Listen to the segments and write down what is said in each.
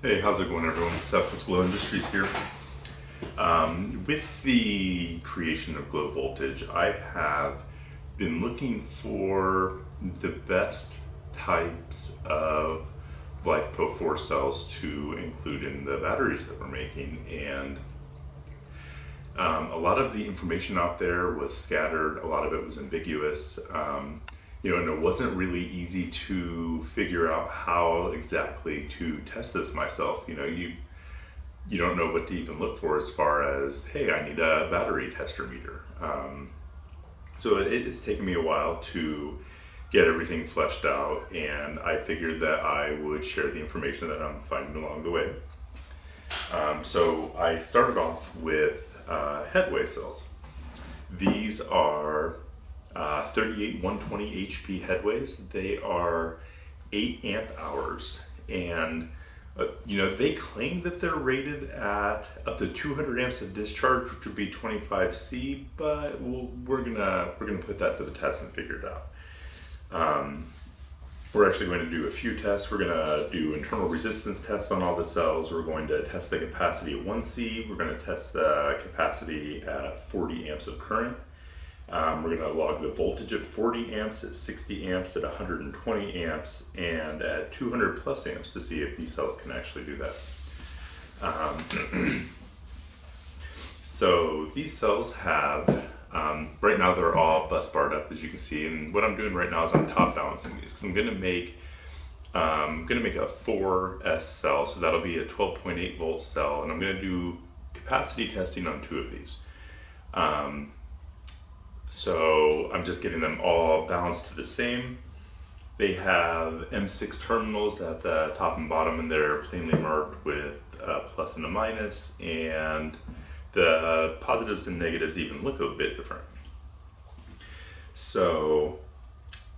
Hey, how's it going, everyone? It's Seth with Glowe Industries here. With the creation of Glowe Voltage, I have been looking for the best types of LifePo4 cells to include in the batteries that we're making, and a lot of the information out there was scattered. A lot of it was ambiguous. And it wasn't really easy to figure out how exactly to test this myself. You don't know what to even look for as far as, hey, I need a battery tester meter. So it's taken me a while to get everything fleshed out, and I figured that I would share the information that I'm finding along the way. So I started off with Headway cells. These are 38 120 HP Headways. They are 8 amp hours, and they claim that they're rated at up to 200 amps of discharge, which would be 25C, but we're gonna put that to the test and figure it out. We're actually going to do a few tests. We're going to do internal resistance tests on all the cells. We're going to test the capacity at 1C. We're going to test the capacity at 40 amps of current. We're going to log the voltage at 40 amps, at 60 amps, at 120 amps, and at 200 plus amps to see if these cells can actually do that. So these cells have, right now they're all bus barred up, as you can see, and what I'm doing right now is I'm top balancing these. I'm going to make a 4S cell, so that'll be a 12.8 volt cell, and I'm going to do capacity testing on 2 of these. So I'm just getting them all balanced to the same. They have M6 terminals at the top and bottom, and they're plainly marked with a plus and a minus, and the positives and negatives even look a bit different. So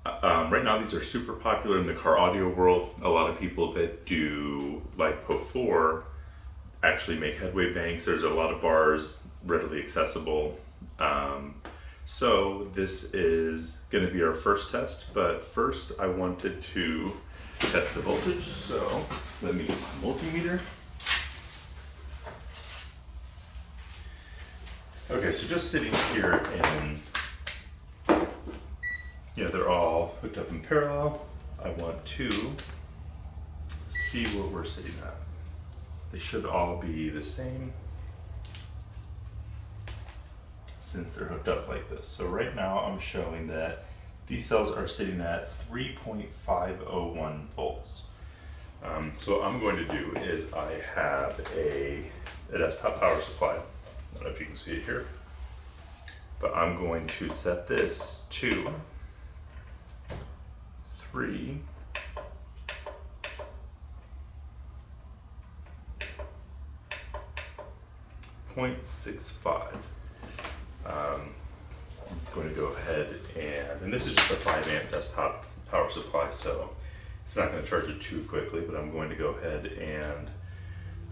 right now these are super popular in the car audio world. A lot of people that do LifePo4 actually make Headway banks. There's a lot of bars readily accessible. So this is going to be our first test, but first I wanted to test the voltage. So let me get my multimeter. Okay, so just sitting here and they're all hooked up in parallel. I want to see what we're sitting at. They should all be the same since they're hooked up like this. So right now I'm showing that these cells are sitting at 3.501 volts. So what I'm going to do is I have a desktop power supply. I don't know if you can see it here, but I'm going to set this to 3.65. I'm going to go ahead and this is just a 5 amp desktop power supply, so it's not going to charge it too quickly, but I'm going to go ahead and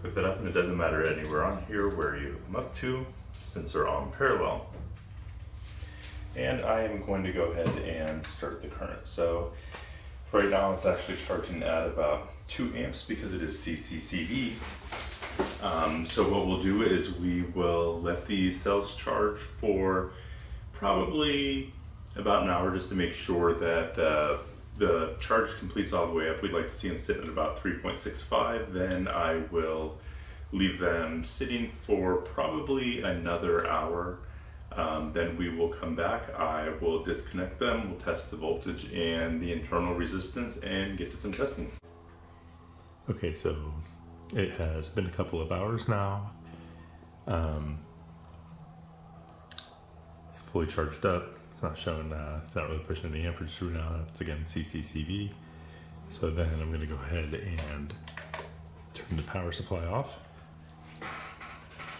hook that up, and it doesn't matter anywhere on here where you hook them up to, since they're all in parallel. And I am going to go ahead and start the current. So right now it's actually charging at about 2 amps because it is CCCV. So what we'll do is we will let these cells charge for probably about an hour, just to make sure that the charge completes all the way up. We'd like to see them sitting at about 3.65. Then I will leave them sitting for probably another hour. Then we will come back. I will disconnect them. We'll test the voltage and the internal resistance and get to some testing. Okay, so it has been a couple of hours now. It's fully charged up. It's not showing, it's not really pushing any amperage through now. It's again CCCV. So then I'm going to go ahead and turn the power supply off.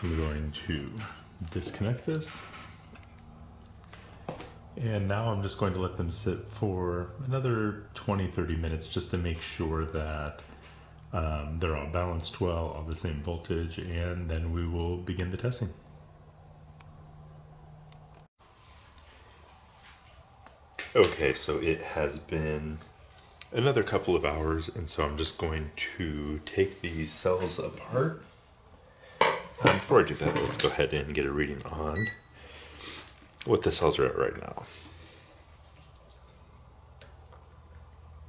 I'm going to disconnect this. And now I'm just going to let them sit for another 20-30 minutes just to make sure that they're all balanced well, all the same voltage, and then we will begin the testing. Okay, so it has been another couple of hours, and so I'm just going to take these cells apart. Before I do that, let's go ahead and get a reading on what the cells are at right now.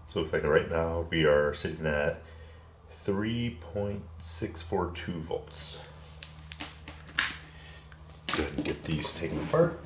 So it looks like right now we are sitting at 3.642 volts. Go ahead and get these taken apart.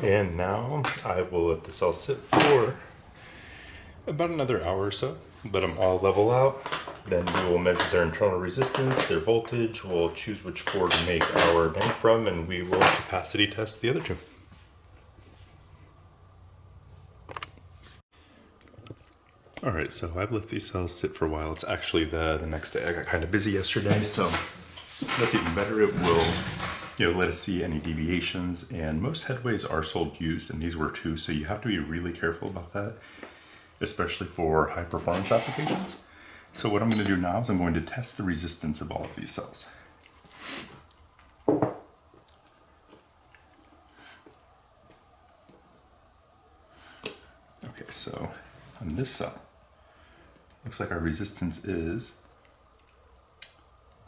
And now I will let the cell sit for about another hour or so, let them all level out. Then we will measure their internal resistance, their voltage. We'll choose which 4 to make our bank from, and we will capacity test the other 2. Alright, so I've let these cells sit for a while. It's actually the next day. I got kind of busy yesterday, so that's even better. It will let us see any deviations, and most headways are sold used, and these were too, so you have to be really careful about that, especially for high performance applications. So what I'm going to do now is I'm going to test the resistance of all of these cells. Okay, so on this cell, looks like our resistance is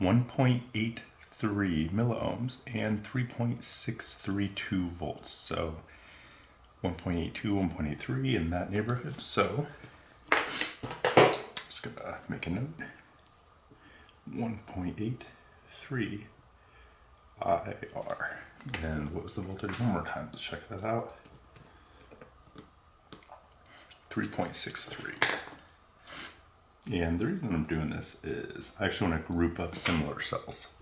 1.83 milliohms and 3.632 volts. So 1.82, 1.83 in that neighborhood. So just gonna make a note. 1.83 IR. And what was the voltage? One more time, let's check that out. 3.63. And the reason I'm doing this is I actually want to group up similar cells.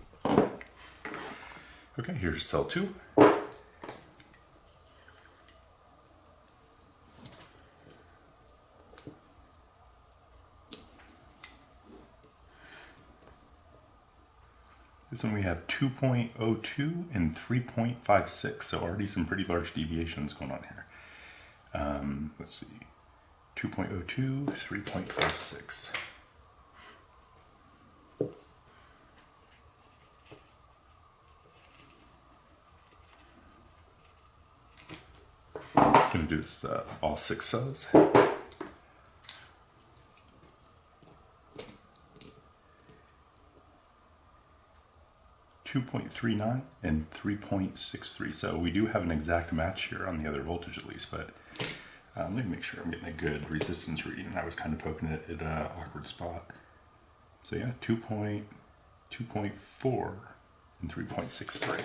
Okay, here's cell 2. This one we have 2.02 and 3.56, so already some pretty large deviations going on here. Let's see, 2.02, 3.56. I'm going to do this all 6 cells. 2.39 and 3.63. So we do have an exact match here on the other voltage at least, but let me make sure I'm getting a good resistance reading. I was kind of poking it at an awkward spot. So yeah, 2.4 and 3.63.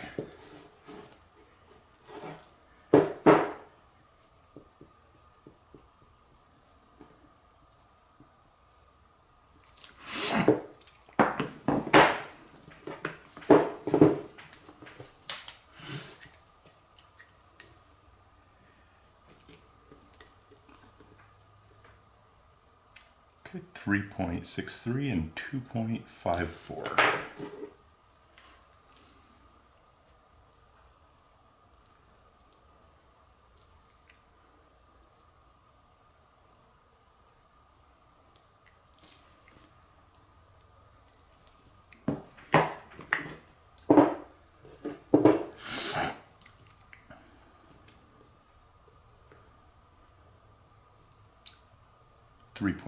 Okay, 3.63 and 2.54.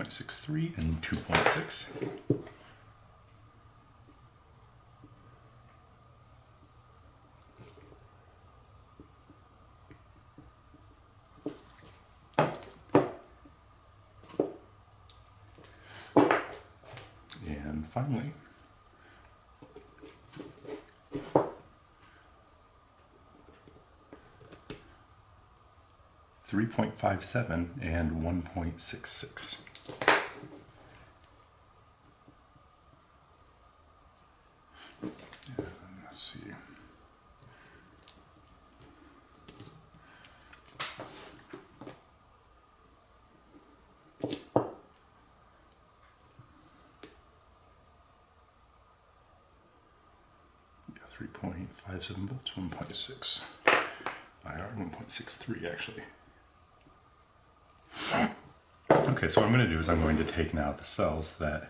.63 and 2.6. And finally, .57 and 1.66. Let's see. Yeah, 3.57 volts, 1.6. IR 1.63 actually. Okay, so what I'm going to do is I'm going to take now the cells that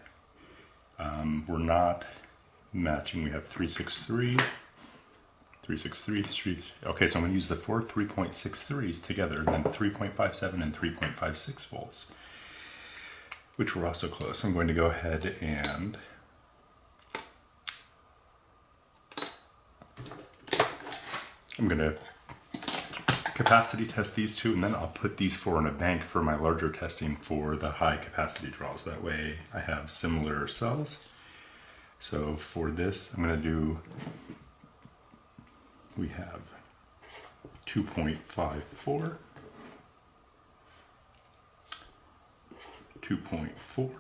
were not matching. We have 363, 363. Okay, so I'm going to use the four 3.63s together, and then 3.57 and 3.56 volts, which were also close. I'm going to go ahead and I'm going to capacity test these two, and then I'll put these four in a bank for my larger testing for the high capacity draws. That way I have similar cells. So for this, I'm going to do, we have 2.54, 2.4,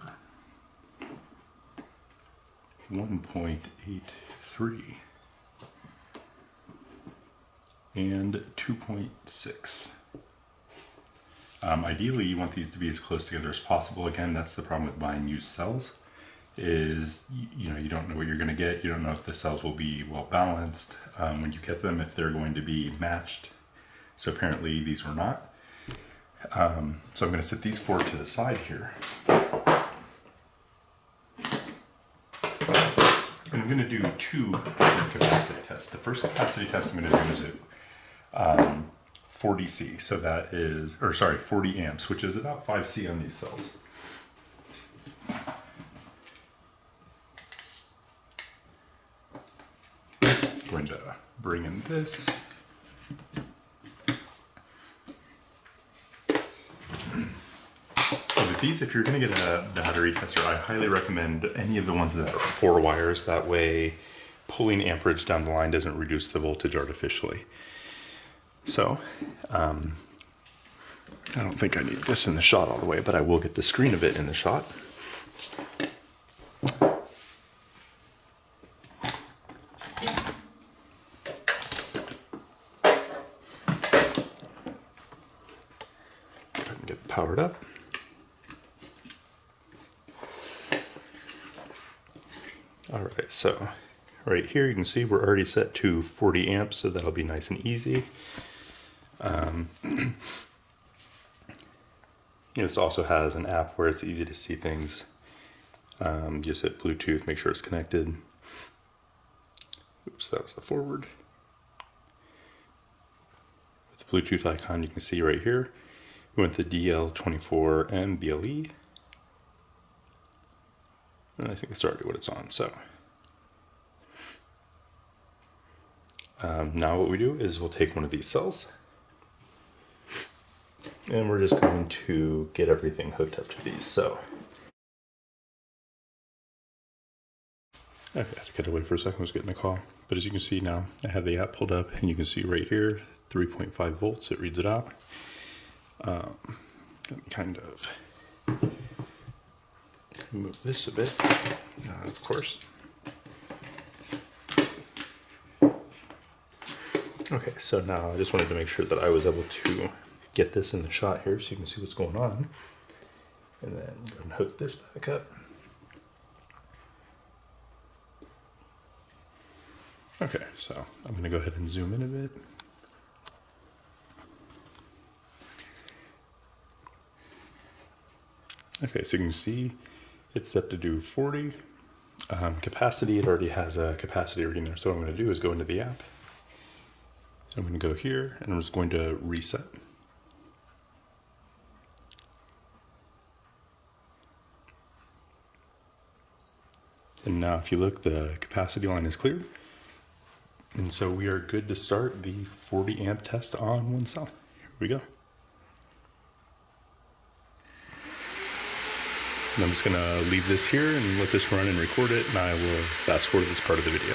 1.83, and 2.6. Ideally, you want these to be as close together as possible. Again, that's the problem with buying used cells, is you don't know what you're going to get. You don't know if the cells will be well balanced when you get them, if they're going to be matched. So apparently these were not. So I'm going to set these four to the side here. And I'm going to do two capacity tests. The first capacity test I'm going to do is at 40 C, so that is, 40 amps, which is about 5 C on these cells. Going to bring in this. With these, if you're going to get a battery tester, I highly recommend any of the ones that are 4 wires. That way, pulling amperage down the line doesn't reduce the voltage artificially. So, I don't think I need this in the shot all the way, but I will get the screen of it in the shot. Go ahead and get it powered up. All right, so right here you can see we're already set to 40 amps, so that'll be nice and easy. This also has an app where it's easy to see things. Just hit Bluetooth, make sure it's connected. Oops, that was the forward. With the Bluetooth icon, you can see right here, we went to DL24 and BLE. And I think that's already what it's on, so. Now what we do is we'll take one of these cells, and we're just going to get everything hooked up to these. So, okay, I had to cut away for a second, I was getting a call. But as you can see now, I have the app pulled up, and you can see right here, 3.5 volts, it reads it out. Let me kind of move this a bit, of course. Okay, so now I just wanted to make sure that I was able to get this in the shot here so you can see what's going on. And then go and hook this back up. Okay, so I'm going to go ahead and zoom in a bit. Okay, so you can see it's set to do 40. Capacity, it already has a capacity reading there. So what I'm going to do is go into the app. I'm going to go here and I'm just going to reset. And now if you look, the capacity line is cleared. And so we are good to start the 40 amp test on one cell. Here we go. And I'm just gonna leave this here and let this run and record it, and I will fast forward this part of the video.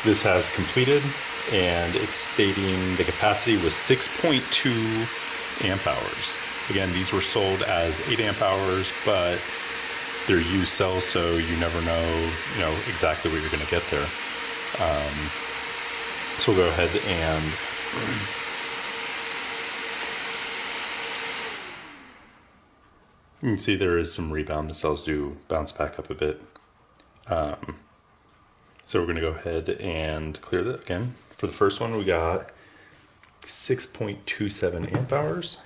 This has completed, and it's stating the capacity was 6.2 amp hours. Again, these were sold as 8 amp hours, but they're used cells, so you never know, exactly what you're going to get there. So we'll go ahead and you can see there is some rebound. The cells do bounce back up a bit. So we're going to go ahead and clear that again. For the first one, we got 6.27 amp hours.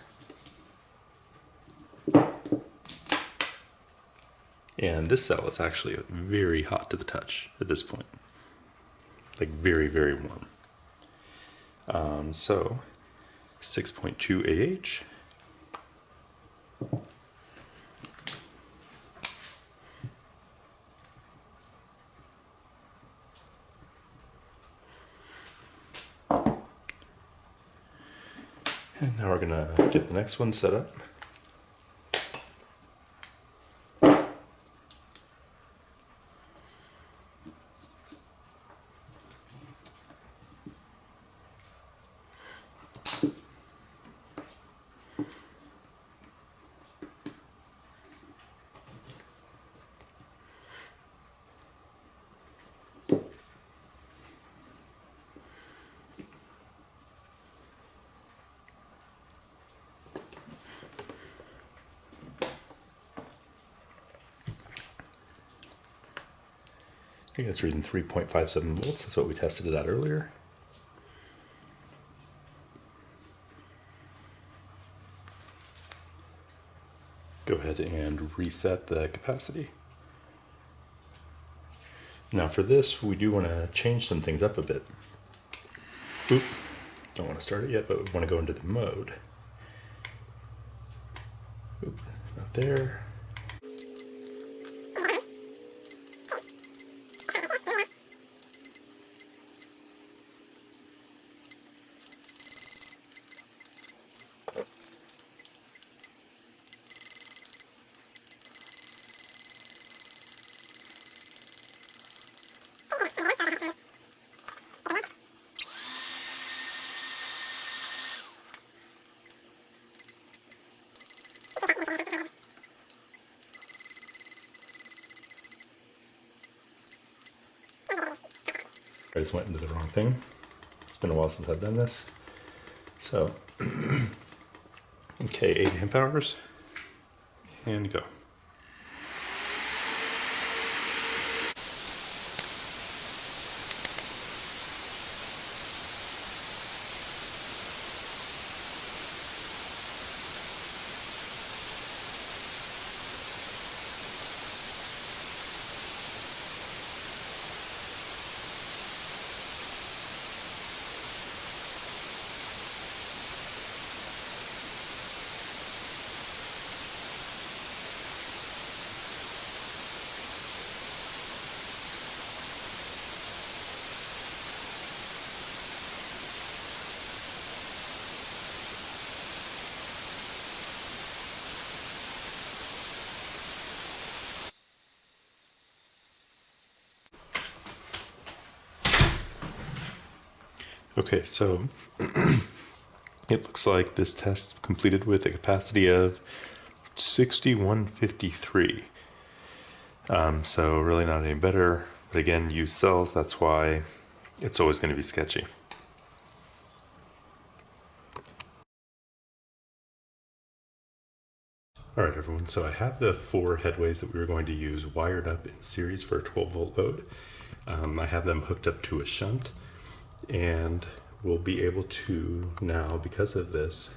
And this cell is actually very hot to the touch at this point. Like very, very warm. So 6.2 AH. And now we're gonna get the next one set up. I think it's reading 3.57 volts. That's what we tested it at earlier. Go ahead and reset the capacity. Now for this, we do want to change some things up a bit. Oop, don't want to start it yet, but we want to go into the mode. Oop, not there. I just went into the wrong thing. It's been a while since I've done this. So, okay, 8 amp hours, and go. Okay, so it looks like this test completed with a capacity of 6153. So really not any better, but again, use cells, that's why it's always going to be sketchy. All right, everyone, so I have the 4 headways that we were going to use wired up in series for a 12-volt load. I have them hooked up to a shunt, and we'll be able to now, because of this,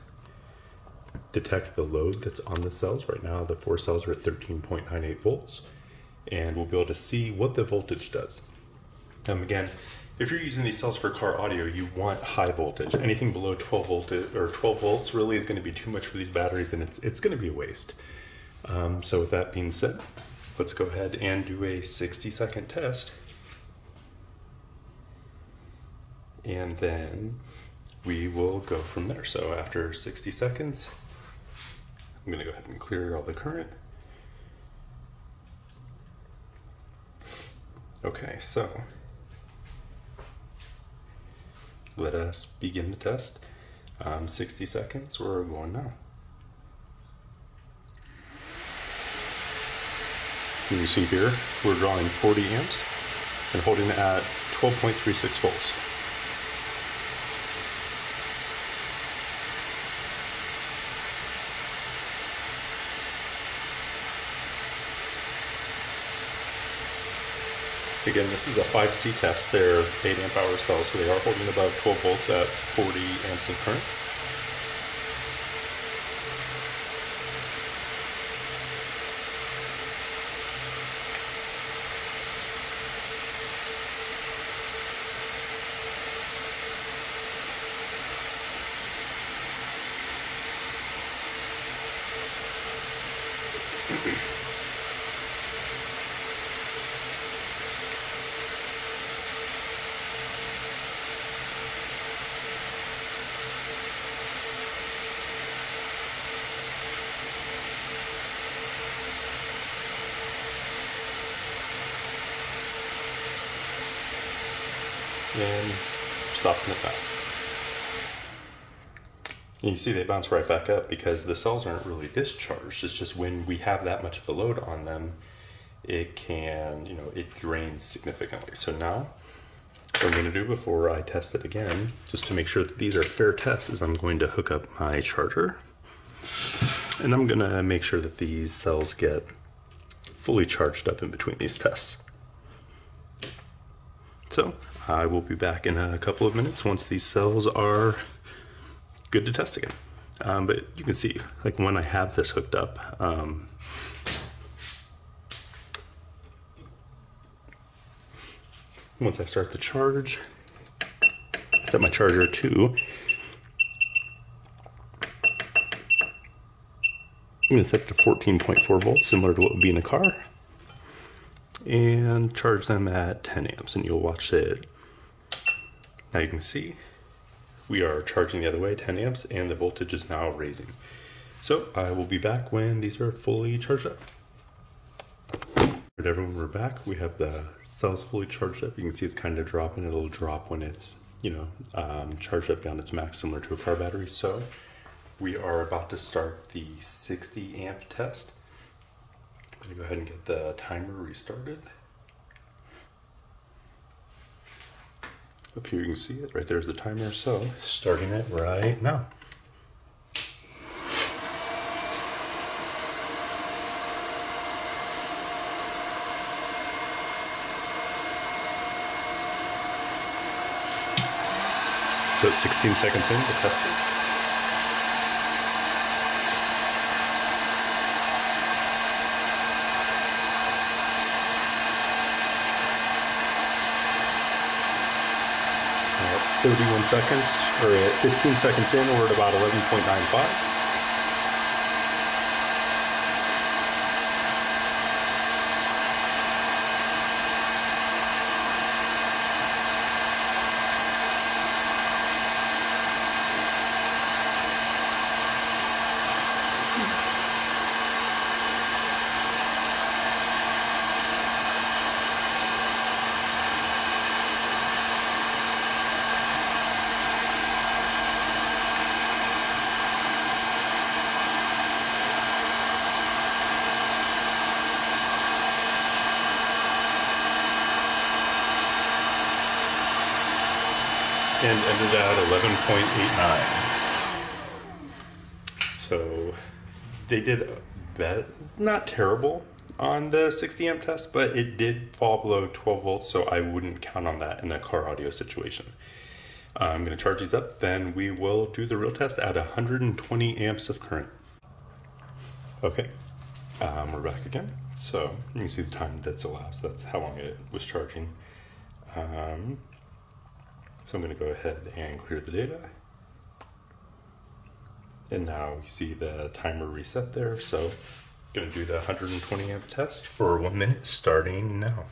detect the load that's on the cells. Right now, the 4 cells are at 13.98 volts, and we'll be able to see what the voltage does. Again, if you're using these cells for car audio, you want high voltage. Anything below 12 volts really is going to be too much for these batteries, and it's going to be a waste. So with that being said, let's go ahead and do a 60-second test. And then we will go from there. So after 60 seconds, I'm going to go ahead and clear all the current. Okay, so let us begin the test. 60 seconds, we're going now. You see here, we're drawing 40 amps and holding it at 12.36 volts. Again, this is a 5C test. They're 8 amp hour cells, so they are holding above 12 volts at 40 amps of current. And stopping it back. And you see they bounce right back up because the cells aren't really discharged. It's just when we have that much of a load on them, it can, it drains significantly. So now what I'm going to do before I test it again, just to make sure that these are fair tests, is I'm going to hook up my charger. And I'm going to make sure that these cells get fully charged up in between these tests. So I will be back in a couple of minutes once these cells are good to test again. But you can see, like when I have this hooked up, once I start the charge, set my charger to, I'm going to set it to 14.4 volts, similar to what would be in a car, and charge them at 10 amps, and you'll watch it. Now you can see we are charging the other way, 10 amps, and the voltage is now raising. So I will be back when these are fully charged up. All right, everyone, we're back. We have the cells fully charged up. You can see it's kind of dropping. It'll drop when it's, charged up down its max, similar to a car battery. So we are about to start the 60 amp test. I'm going to go ahead and get the timer restarted. Up here you can see it, right there's the timer, so starting it right now. So it's 16 seconds in, the test is. At 31 seconds, or at 15 seconds in, we're at about 11.95. And ended at 11.89. So they did that not terrible on the 60 amp test, but it did fall below 12 volts, so I wouldn't count on that in a car audio situation. I'm going to charge these up, then we will do the real test at 120 amps of current. Okay, we're back again. So you can see the time that's elapsed. That's how long it was charging. So I'm going to go ahead and clear the data. And now you see the timer reset there. So I'm going to do the 120 amp test for 1 minute starting now.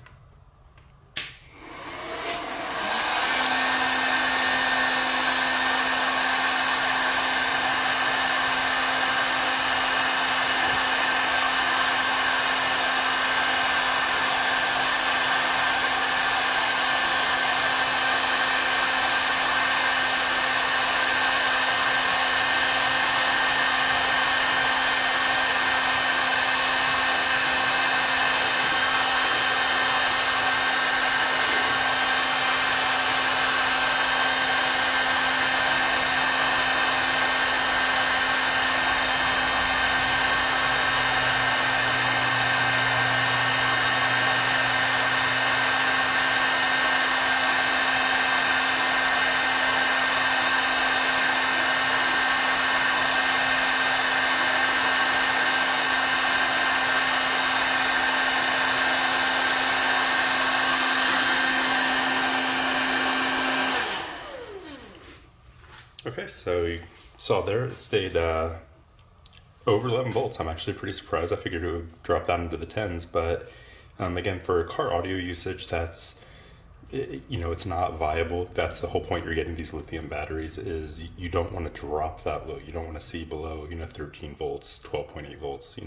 Okay, so you saw there it stayed over 11 volts. I'm actually pretty surprised. I figured it would drop down into the tens, but again, for car audio usage, it's not viable. That's the whole point. You're getting these lithium batteries is you don't want to drop that low. You don't want to see below 13 volts, 12.8 volts.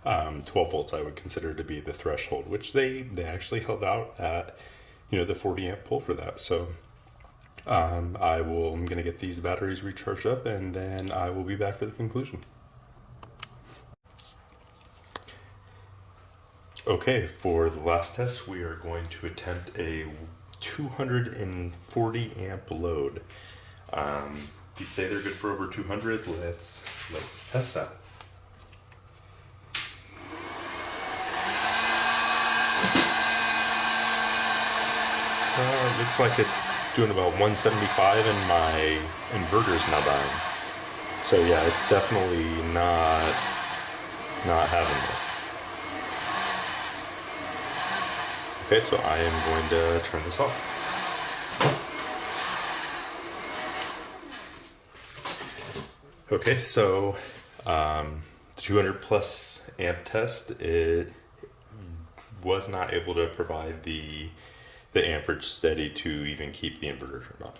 12 volts I would consider to be the threshold, which they actually held out at the 40 amp pull for that. So I'm going to get these batteries recharged up, and then I will be back for the conclusion. Okay, for the last test, we are going to attempt a 240 amp load. You say they're good for over 200. Let's test that. Looks like it's doing about 175 and my inverter's now dying. So yeah, it's definitely not having this. Okay, so I am going to turn this off. Okay, so the 200 plus amp test, it was not able to provide the amperage steady to even keep the inverter turned on.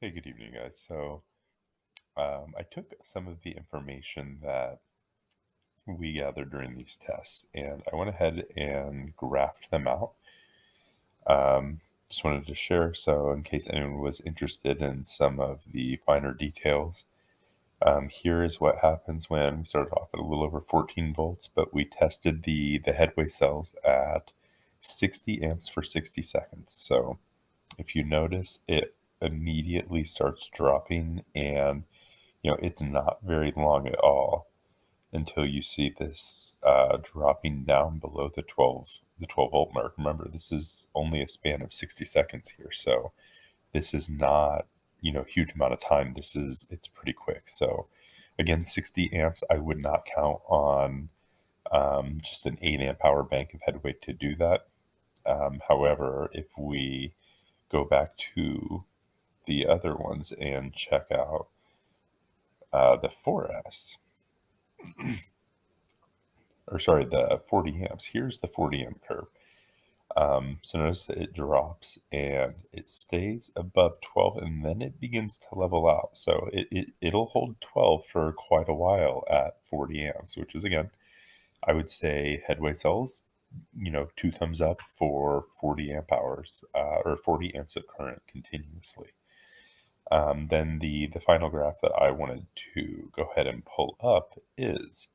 Hey, good evening, guys. So I took some of the information that we gathered during these tests and I went ahead and graphed them out. Just wanted to share, so in case anyone was interested in some of the finer details. Here is what happens when we started off at a little over 14 volts, but we tested the Headway cells at 60 amps for 60 seconds. So if you notice, it immediately starts dropping, and it's not very long at all until you see this dropping down below the 12 volt mark. Remember, this is only a span of 60 seconds here, so this is not huge amount of time. It's pretty quick. So again, 60 amps, I would not count on just an 8 amp hour bank of Headway to do that. However, if we go back to the other ones and check out the 4S, or sorry, the 40 amps, here's the 40 amp curve. So notice that it drops and it stays above 12 and then it begins to level out. So it'll hold 12 for quite a while at 40 amps, which is, again, I would say Headway cells, 2 thumbs up for 40 amp hours or 40 amps of current continuously. Then the final graph that I wanted to go ahead and pull up is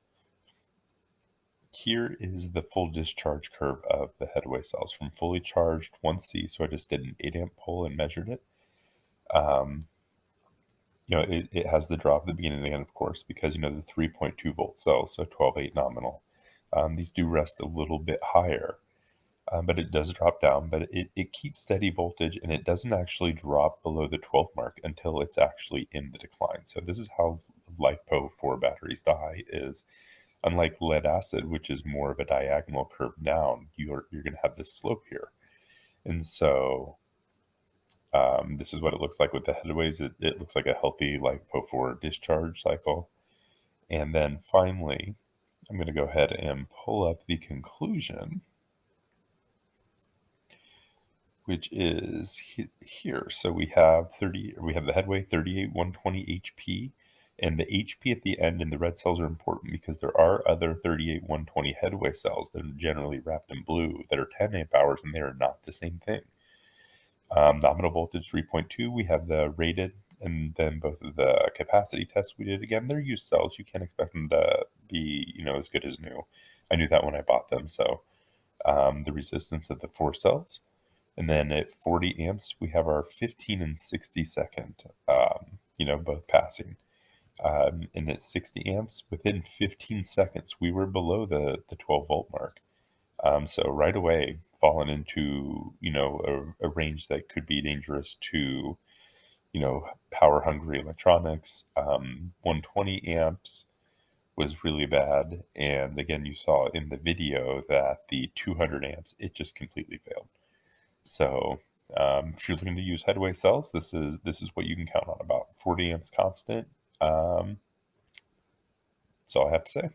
Here is the full discharge curve of the Headway cells from fully charged 1C. So I just did an 8 amp pull and measured it. It has the drop at the beginning and the end, of course, because, the 3.2 volt cells, so 12.8 nominal. These do rest a little bit higher, but it does drop down, but it keeps steady voltage, and it doesn't actually drop below the 12 mark until it's actually in the decline. So this is how LifePo4 batteries die, is unlike lead acid, which is more of a diagonal curve down, you're going to have this slope here. And so this is what it looks like with the headways. It looks like a healthy LifePo4 discharge cycle. And then finally, I'm going to go ahead and pull up the conclusion, which is here. So we have the headway 38120 HP, and the HP at the end in the red cells are important because there are other 38120 headway cells that are generally wrapped in blue that are 10 amp hours, and they are not the same thing. Nominal voltage 3.2, we have the rated, and then both of the capacity tests we did. Again, they're used cells. You can't expect them to be, as good as new. I knew that when I bought them. So the resistance of the 4 cells. And then at 40 amps, we have our 15 and 60 second, both passing. And at 60 amps, within 15 seconds, we were below the 12 volt mark. So right away, fallen into, a range that could be dangerous to, power hungry electronics. 120 amps was really bad. And again, you saw in the video that the 200 amps, it just completely failed. So if you're looking to use headway cells, this is what you can count on, about 40 amps constant. That's all I have to say.